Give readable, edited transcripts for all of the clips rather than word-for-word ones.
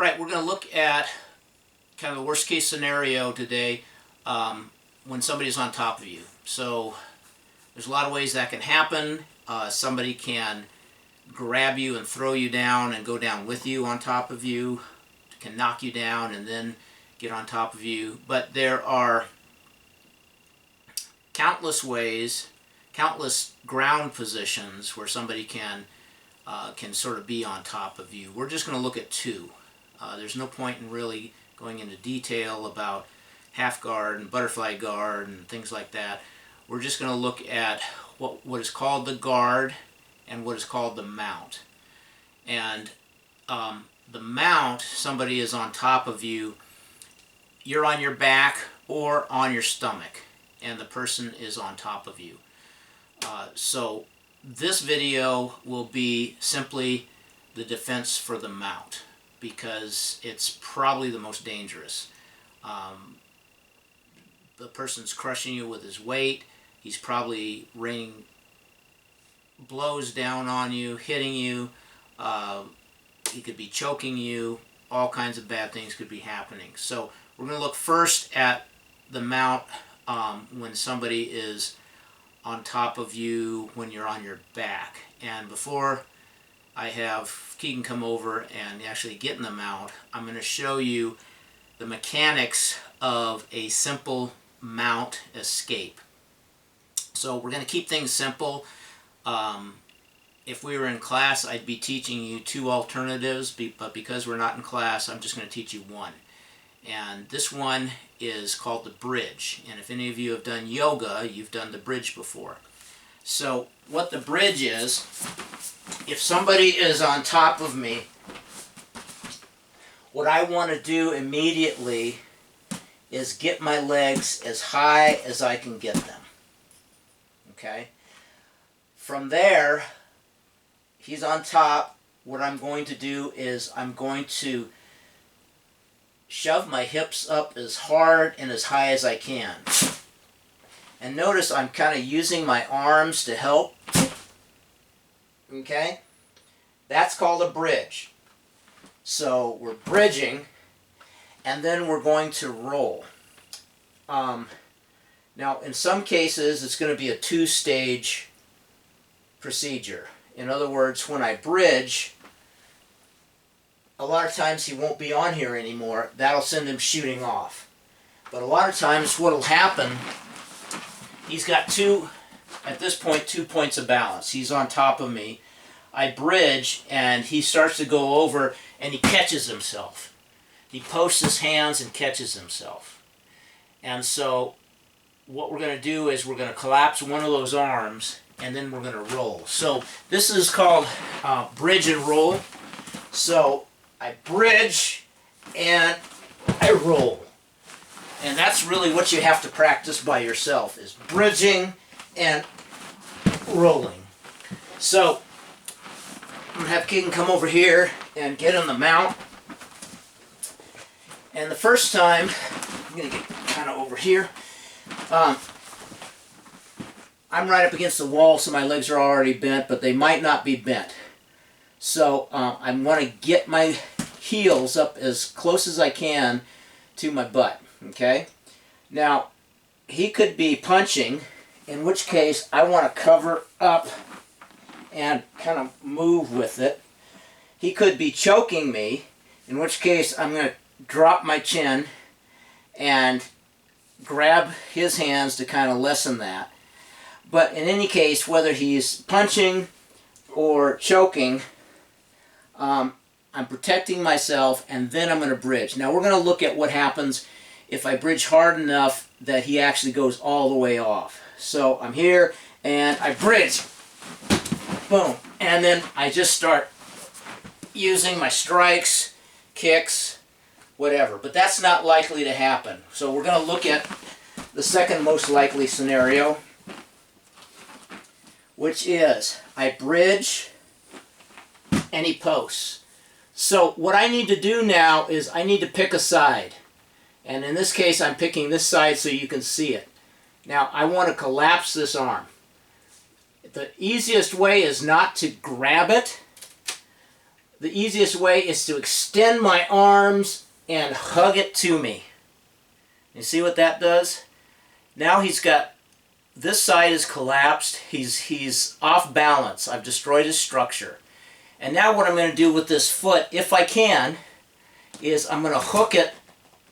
Right, we're going to look at kind of the worst case scenario today when somebody's on top of you. So there's a lot of ways that can happen. Somebody can grab you and throw you down and go down with you on top of you, can knock you down and then get on top of you. But there are countless ways, countless ground positions where somebody can sort of be on top of you. We're just going to look at two. There's no point in really going into detail about half guard and butterfly guard and things like that. We're just going to look at what is called the guard and what is called the mount. And the mount, somebody is on top of you, you're on your back or on your stomach, and the person is on top of you. So this video will be simply the defense for the mount, because it's probably the most dangerous. The person's crushing you with his weight. He's probably raining blows down on you, hitting you. He could be choking you. All kinds of bad things could be happening. So we're going to look first at the mount when somebody is on top of you when you're on your back. And before I have Keegan come over and actually get in the mount, I'm going to show you the mechanics of a simple mount escape. So we're going to keep things simple. If we were in class, I'd be teaching you two alternatives, but because we're not in class, I'm just going to teach you one. And this one is called the bridge. And if any of you have done yoga, you've done the bridge before. So what the bridge is, if somebody is on top of me, what I want to do immediately is get my legs as high as I can get them. Okay? From there, he's on top. What I'm going to do is I'm going to shove my hips up as hard and as high as I can. And notice I'm kind of using my arms to help. Okay? That's called a bridge. So we're bridging, and then we're going to roll. Now, in some cases, it's going to be a two-stage procedure. In other words, when I bridge, a lot of times he won't be on here anymore. That'll send him shooting off. But a lot of times what will happen, he's got at this point, 2 points of balance. He's on top of me. I bridge, and he starts to go over, and he catches himself. He posts his hands and catches himself. And so what we're going to do is we're going to collapse one of those arms, and then we're going to roll. So this is called bridge and roll. So I bridge and I roll. And that's really what you have to practice by yourself, is bridging and rolling. So I'm going to have Keegan come over here and get in the mount. And the first time, I'm going to get kind of over here. I'm right up against the wall, so my legs are already bent, but they might not be bent. So I want to get my heels up as close as I can to my butt. Okay? Now, he could be punching, in which case I want to cover up and kind of move with it. He could be choking me, in which case I'm going to drop my chin and grab his hands to kind of lessen that. But in any case, whether he's punching or choking, I'm protecting myself, and then I'm going to bridge. Now we're going to look at what happens if I bridge hard enough that he actually goes all the way off. So I'm here, and I bridge. Boom. And then I just start using my strikes, kicks, whatever. But that's not likely to happen. So we're going to look at the second most likely scenario, which is I bridge and he posts. So what I need to do now is I need to pick a side. And in this case, I'm picking this side so you can see it. Now, I want to collapse this arm. The easiest way is not to grab it. the easiest way is to extend my arms and hug it to me. You see what that does? Now he's got, this side is collapsed. He's off balance. I've destroyed his structure. And now what I'm going to do with this foot, if I can, is I'm going to hook it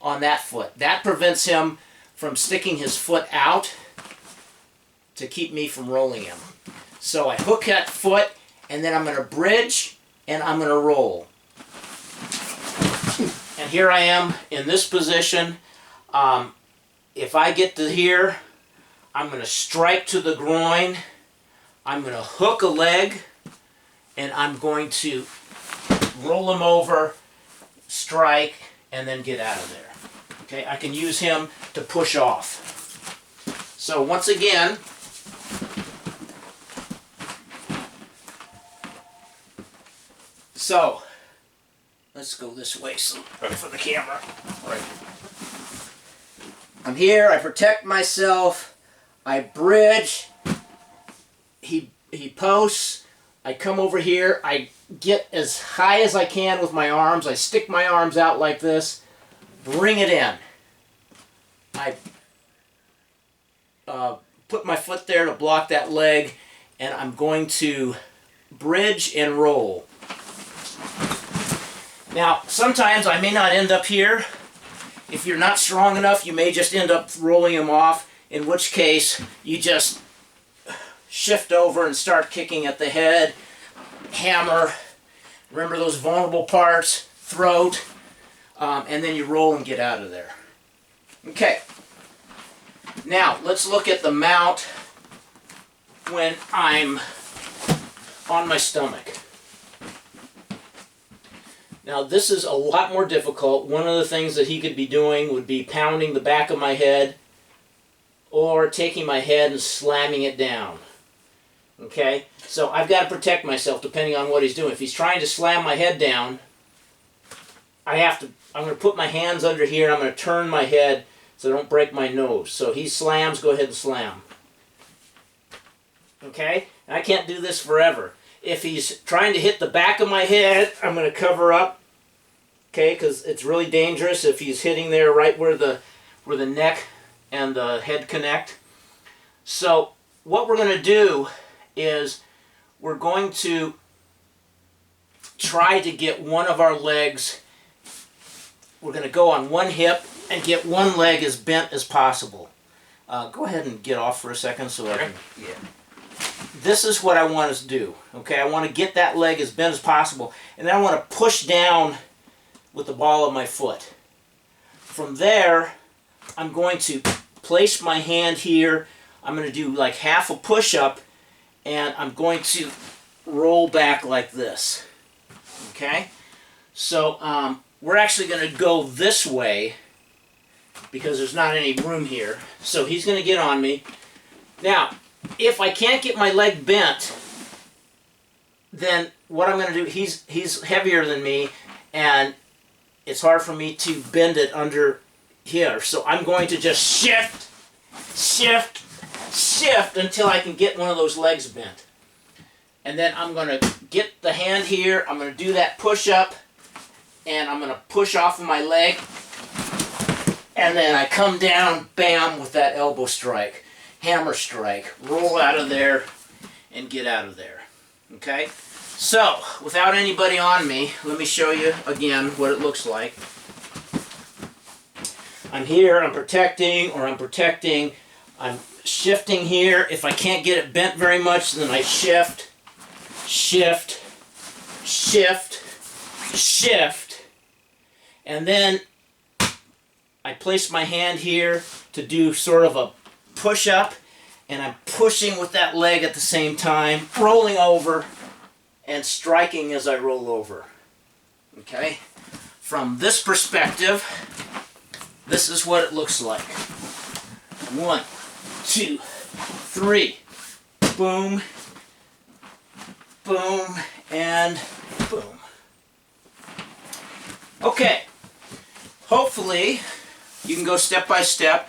on that foot. That prevents him from sticking his foot out to keep me from rolling him. So I hook that foot, and then I'm going to bridge, and I'm going to roll. And here I am in this position. If I get to here, I'm going to strike to the groin. I'm going to hook a leg, and I'm going to roll him over, strike, and then get out of there. Okay, I can use him to push off. So once again, so let's go this way for the camera. Right. I'm here, I protect myself, I bridge, he posts, I come over here, I get as high as I can with my arms, I stick my arms out like this, bring it in. I put my foot there to block that leg, and I'm going to bridge and roll. Now, sometimes I may not end up here. If you're not strong enough, you may just end up rolling him off, in which case you just shift over and start kicking at the head, hammer, remember those vulnerable parts, throat, and then you roll and get out of there. Okay, now let's look at the mount when I'm on my stomach. Now this is a lot more difficult. One of the things that he could be doing would be pounding the back of my head or taking my head and slamming it down. Okay, so I've got to protect myself depending on what he's doing. If he's trying to slam my head down, I'm going to put my hands under here and I'm going to turn my head so I don't break my nose. So he slams, go ahead and slam. Okay, and I can't do this forever. If he's trying to hit the back of my head, I'm going to cover up, okay, because it's really dangerous if he's hitting there right where the neck and the head connect. So what we're going to do is we're going to try to get one of our legs, we're going to go on one hip and get one leg as bent as possible. Go ahead and get off for a second so I can, yeah. This is what I want us to do, okay? I want to get that leg as bent as possible, and then I want to push down with the ball of my foot. From there, I'm going to place my hand here. I'm going to do like half a push-up, and I'm going to roll back like this, okay? So we're actually going to go this way because there's not any room here. So he's going to get on me. Now, if I can't get my leg bent, then what I'm going to do, he's heavier than me, and it's hard for me to bend it under here. So I'm going to just shift, shift, shift until I can get one of those legs bent. And then I'm going to get the hand here, I'm going to do that push-up, and I'm going to push off of my leg, and then I come down, bam, with that elbow strike. Hammer strike, roll out of there, and get out of there. Okay? So, without anybody on me, let me show you again what it looks like. I'm here, I'm protecting, I'm shifting here. If I can't get it bent very much, then I shift, shift, shift, shift, and then I place my hand here to do sort of a push up, and I'm pushing with that leg at the same time, rolling over and striking as I roll over. Okay? From this perspective, this is what it looks like. 1, 2, 3. Boom, boom, and boom. Okay. Hopefully, you can go step by step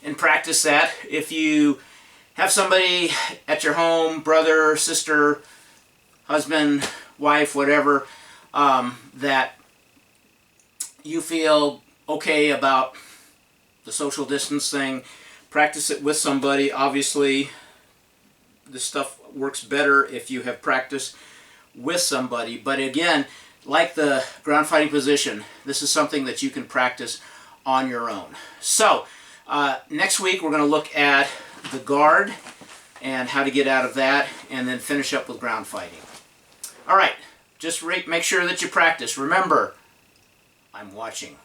and practice that. If you have somebody at your home, brother, sister, husband, wife, whatever, that you feel okay about the social distance thing, practice it with somebody. Obviously, this stuff works better if you have practice with somebody. But again, like the ground fighting position, this is something that you can practice on your own. So, next week we're going to look at the guard and how to get out of that, and then finish up with ground fighting. All right, just make sure that you practice. Remember, I'm watching.